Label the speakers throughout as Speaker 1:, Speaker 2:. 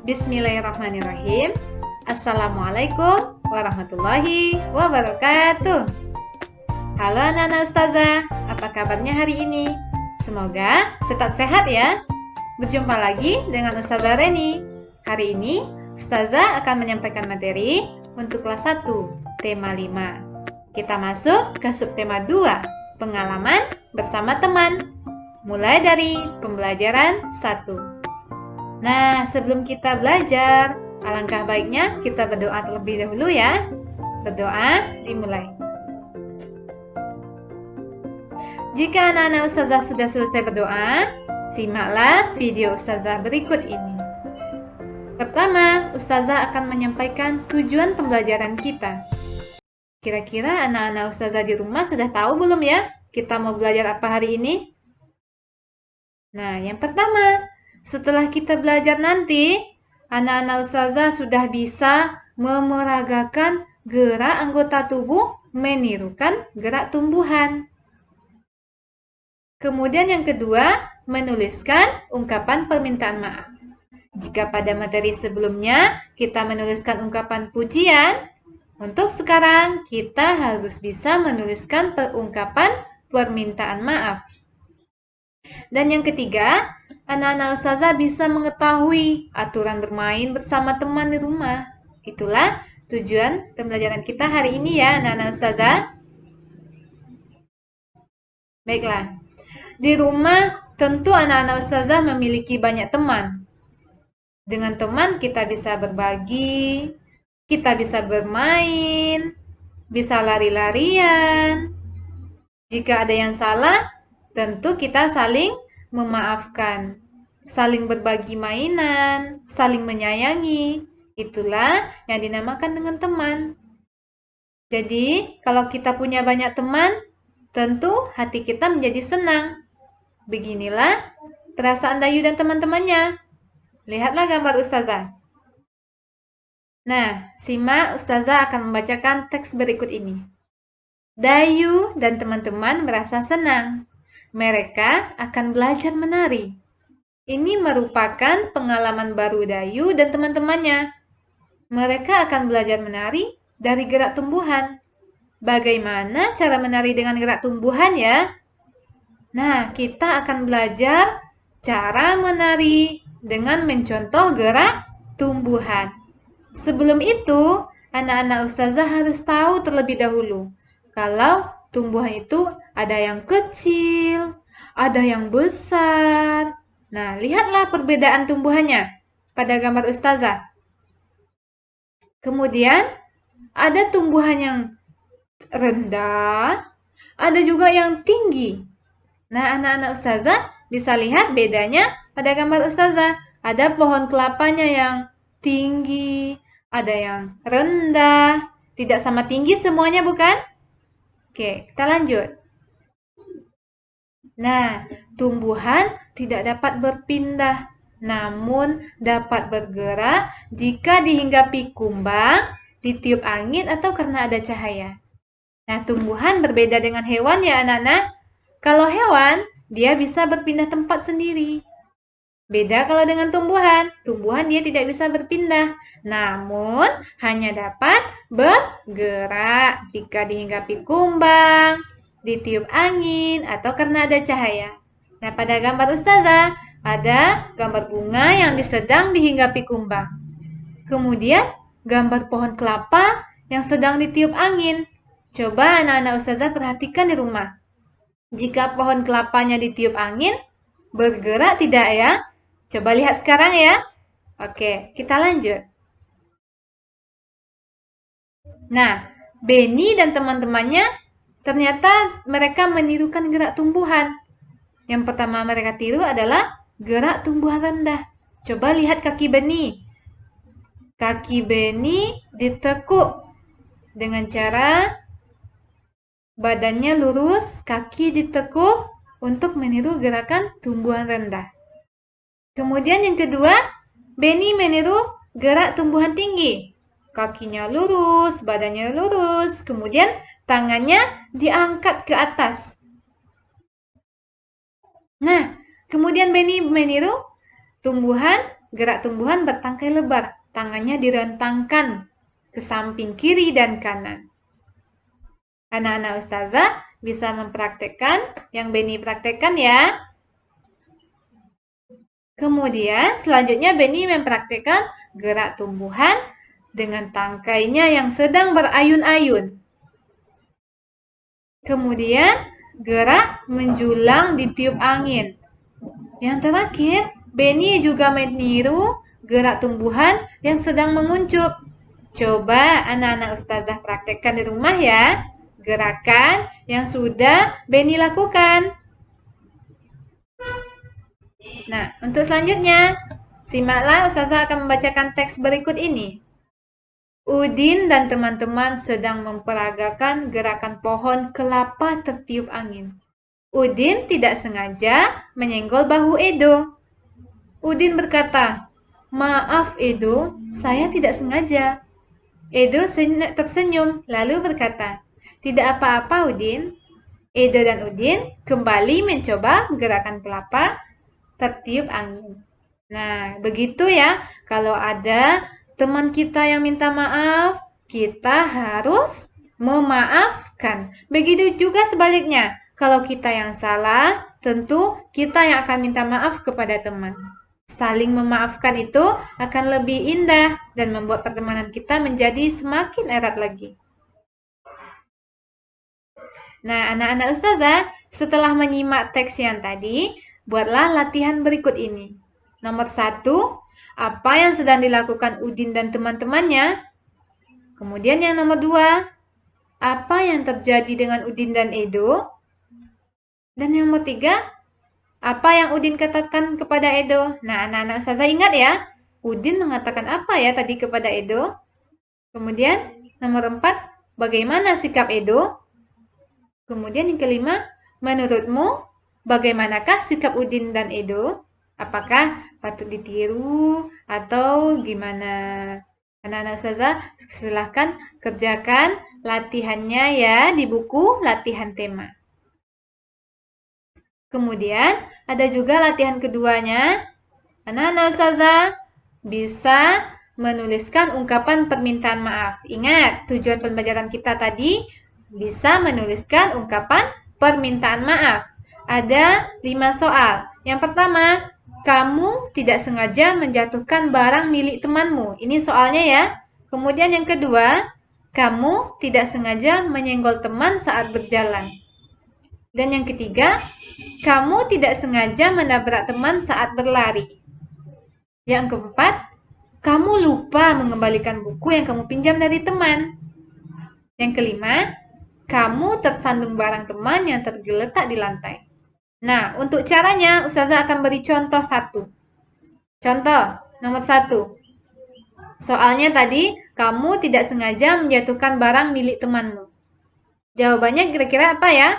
Speaker 1: Bismillahirrahmanirrahim. Assalamualaikum warahmatullahi wabarakatuh. Halo anak-anak ustazah, apa kabarnya hari ini? Semoga tetap sehat ya. Berjumpa lagi dengan Ustazah Reni. Hari ini ustazah akan menyampaikan materi untuk kelas 1, tema 5. Kita masuk ke subtema 2, pengalaman bersama teman. Mulai dari pembelajaran 1. Nah, sebelum kita belajar, alangkah baiknya kita berdoa terlebih dahulu ya. Berdoa dimulai. Jika anak-anak ustazah sudah selesai berdoa, simaklah video ustazah berikut ini. Pertama, ustazah akan menyampaikan tujuan pembelajaran kita. Kira-kira anak-anak ustazah di rumah sudah tahu belum ya, kita mau belajar apa hari ini? Nah, yang pertama, setelah kita belajar nanti, anak-anak ustazah sudah bisa memeragakan gerak anggota tubuh menirukan gerak tumbuhan. Kemudian yang kedua, menuliskan ungkapan permintaan maaf. Jika pada materi sebelumnya kita menuliskan ungkapan pujian, untuk sekarang kita harus bisa menuliskan ungkapan permintaan maaf. Dan yang ketiga, anak-anak ustazah bisa mengetahui aturan bermain bersama teman di rumah. Itulah tujuan pembelajaran kita hari ini ya anak-anak ustazah. Baiklah. Di rumah, tentu anak-anak ustazah memiliki banyak teman. Dengan teman kita bisa berbagi, kita bisa bermain, bisa lari-larian. Jika ada yang salah, tentu kita saling memaafkan, saling berbagi mainan, saling menyayangi. Itulah yang dinamakan dengan teman. Jadi, kalau kita punya banyak teman, tentu hati kita menjadi senang. Beginilah perasaan Dayu dan teman-temannya. Lihatlah gambar ustazah. Nah, simak ustazah akan membacakan teks berikut ini. Dayu dan teman-teman merasa senang. Mereka akan belajar menari. Ini merupakan pengalaman baru Dayu dan teman-temannya. Mereka akan belajar menari dari gerak tumbuhan. Bagaimana cara menari dengan gerak tumbuhan ya? Nah, kita akan belajar cara menari dengan mencontoh gerak tumbuhan. Sebelum itu, anak-anak ustazah harus tahu terlebih dahulu kalau tumbuhan itu ada yang kecil, ada yang besar. Nah, lihatlah perbedaan tumbuhannya pada gambar ustazah. Kemudian, ada tumbuhan yang rendah, ada juga yang tinggi. Nah, anak-anak ustazah bisa lihat bedanya pada gambar ustazah. Ada pohon kelapanya yang tinggi, ada yang rendah. Tidak sama tinggi semuanya, bukan? Oke, kita lanjut. Nah, tumbuhan tidak dapat berpindah, namun dapat bergerak jika dihinggapi kumbang, ditiup angin, atau karena ada cahaya. Nah, tumbuhan berbeda dengan hewan ya anak-anak. Kalau hewan, dia bisa berpindah tempat sendiri. Beda kalau dengan tumbuhan. Tumbuhan dia tidak bisa berpindah. Namun, hanya dapat bergerak jika dihinggapi kumbang, ditiup angin, atau karena ada cahaya. Nah, pada gambar ustazah, ada gambar bunga yang sedang dihinggapi kumbang. Kemudian, gambar pohon kelapa yang sedang ditiup angin. Coba anak-anak ustazah perhatikan di rumah. Jika pohon kelapanya ditiup angin, bergerak tidak ya? Coba lihat sekarang ya. Oke, kita lanjut. Nah, Benny dan teman-temannya ternyata mereka menirukan gerak tumbuhan. Yang pertama mereka tiru adalah gerak tumbuhan rendah. Coba lihat kaki Benny. Kaki Benny ditekuk dengan cara badannya lurus, kaki ditekuk untuk meniru gerakan tumbuhan rendah. Kemudian yang kedua, Benny meniru gerak tumbuhan tinggi. Kakinya lurus, badannya lurus, kemudian tangannya diangkat ke atas. Nah, kemudian Benny meniru tumbuhan gerak tumbuhan bertangkai lebar. Tangannya direntangkan ke samping kiri dan kanan. Anak-anak ustazah bisa mempraktekkan yang Beni praktekkan ya. Kemudian selanjutnya Beni mempraktekkan gerak tumbuhan dengan tangkainya yang sedang berayun-ayun. Kemudian gerak menjulang ditiup angin. Yang terakhir, Beni juga meniru gerak tumbuhan yang sedang menguncup. Coba anak-anak ustazah praktekkan di rumah ya. Gerakan yang sudah Beni lakukan. Nah, untuk selanjutnya, simaklah ustazah akan membacakan teks berikut ini. Udin dan teman-teman sedang memperagakan gerakan pohon kelapa tertiup angin. Udin tidak sengaja menyenggol bahu Edo. Udin berkata, "Maaf Edo, saya tidak sengaja." Edo tersenyum lalu berkata, "Tidak apa-apa Udin." Edo dan Udin kembali mencoba gerakan kelapa tertiup angin. Nah, begitu ya. Kalau ada teman kita yang minta maaf, kita harus memaafkan. Begitu juga sebaliknya. Kalau kita yang salah, tentu kita yang akan minta maaf kepada teman. Saling memaafkan itu akan lebih indah dan membuat pertemanan kita menjadi semakin erat lagi. Nah, anak-anak ustazah, setelah menyimak teks yang tadi, buatlah latihan berikut ini. Nomor 1, apa yang sedang dilakukan Udin dan teman-temannya? Kemudian yang nomor 2, apa yang terjadi dengan Udin dan Edo? Dan yang nomor 3, apa yang Udin katakan kepada Edo? Nah, anak-anak ustazah ingat ya, Udin mengatakan apa ya tadi kepada Edo? Kemudian nomor 4, bagaimana sikap Edo? Kemudian yang kelima, menurutmu bagaimanakah sikap Udin dan Edo? Apakah patut ditiru atau gimana? Anak-anak ustazah, silahkan kerjakan latihannya ya di buku latihan tema. Kemudian ada juga latihan keduanya. Anak-anak ustazah bisa menuliskan ungkapan permintaan maaf. Ingat, tujuan pembelajaran kita tadi bisa menuliskan ungkapan permintaan maaf. Ada 5 soal. Yang pertama, kamu tidak sengaja menjatuhkan barang milik temanmu. Ini soalnya ya. Kemudian yang kedua, kamu tidak sengaja menyenggol teman saat berjalan. Dan yang ketiga, kamu tidak sengaja menabrak teman saat berlari. Yang keempat, kamu lupa mengembalikan buku yang kamu pinjam dari teman. Yang kelima, kamu tersandung barang teman yang tergeletak di lantai. Nah, untuk caranya, ustazah akan beri contoh satu. Contoh, nomor 1. Soalnya tadi, kamu tidak sengaja menjatuhkan barang milik temanmu. Jawabannya kira-kira apa ya?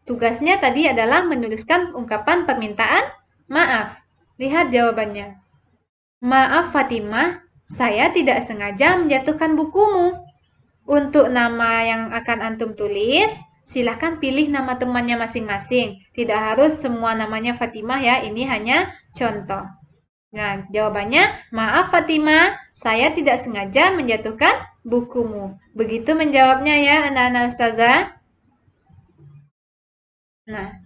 Speaker 1: Tugasnya tadi adalah menuliskan ungkapan permintaan maaf. Lihat jawabannya. Maaf Fatimah, saya tidak sengaja menjatuhkan bukumu. Untuk nama yang akan antum tulis, silahkan pilih nama temannya masing-masing. Tidak harus semua namanya Fatimah ya, ini hanya contoh. Nah, jawabannya, maaf Fatimah, saya tidak sengaja menjatuhkan bukumu. Begitu menjawabnya ya anak-anak ustazah. Nah,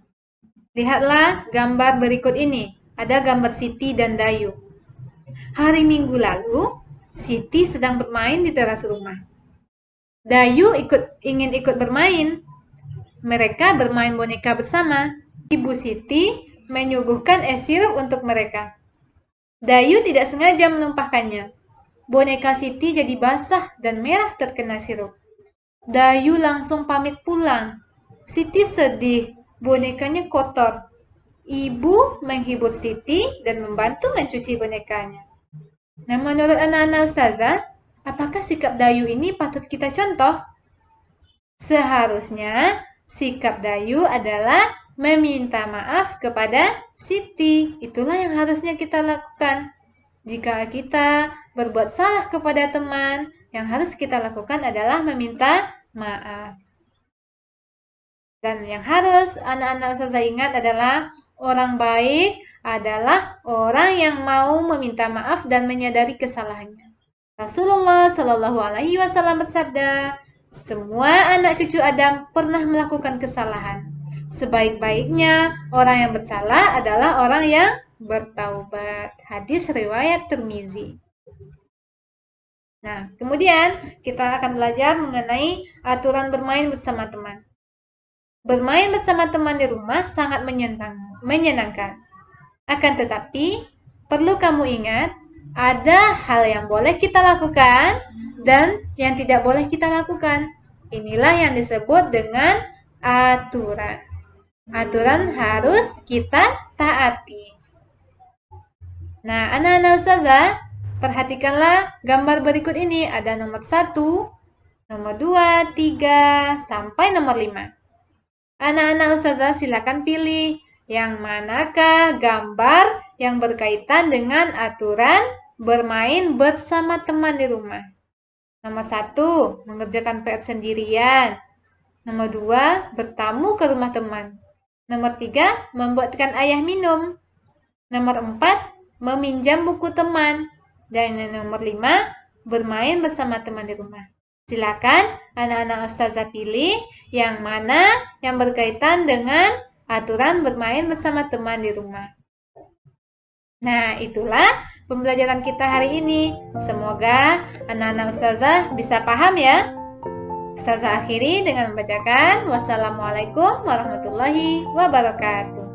Speaker 1: lihatlah gambar berikut ini. Ada gambar Siti dan Dayu. Hari Minggu lalu, Siti sedang bermain di teras rumah. Dayu ingin ikut bermain. Mereka bermain boneka bersama. Ibu Siti menyuguhkan es sirup untuk mereka. Dayu tidak sengaja menumpahkannya. Boneka Siti jadi basah dan merah terkena sirup. Dayu langsung pamit pulang. Siti sedih, bonekanya kotor. Ibu menghibur Siti dan membantu mencuci bonekanya. Nah, menurut anak-anak ustazah, apakah sikap Dayu ini patut kita contoh? Seharusnya sikap Dayu adalah meminta maaf kepada Siti. Itulah yang harusnya kita lakukan. Jika kita berbuat salah kepada teman, yang harus kita lakukan adalah meminta maaf. Dan yang harus anak-anak ustazah ingat adalah Orang baik adalah orang yang mau meminta maaf dan menyadari kesalahannya. Rasulullah Shallallahu Alaihi Wasallam bersabda, semua anak cucu Adam pernah melakukan kesalahan. Sebaik-baiknya orang yang bersalah adalah orang yang bertaubat. Hadis riwayat Tirmizi. Nah, kemudian kita akan belajar mengenai aturan bermain bersama teman. Bermain bersama teman di rumah sangat menyenangkan. Akan tetapi, perlu kamu ingat, ada hal yang boleh kita lakukan dan yang tidak boleh kita lakukan. Inilah yang disebut dengan aturan. Aturan harus kita taati. Nah, anak-anak ustazah, perhatikanlah gambar berikut ini. Ada nomor 1, nomor 2, 3, sampai nomor 5. Anak-anak ustazah silakan pilih yang manakah gambar yang berkaitan dengan aturan bermain bersama teman di rumah. Nomor 1, mengerjakan PR sendirian. Nomor 2, bertamu ke rumah teman. Nomor 3, membuatkan ayah minum. Nomor 4, meminjam buku teman. Dan nomor 5, bermain bersama teman di rumah. Silakan anak-anak ustazah pilih yang mana yang berkaitan dengan aturan bermain bersama teman di rumah. Nah, itulah pembelajaran kita hari ini. Semoga anak-anak ustazah bisa paham ya. Ustazah akhiri dengan membacakan wassalamualaikum warahmatullahi wabarakatuh.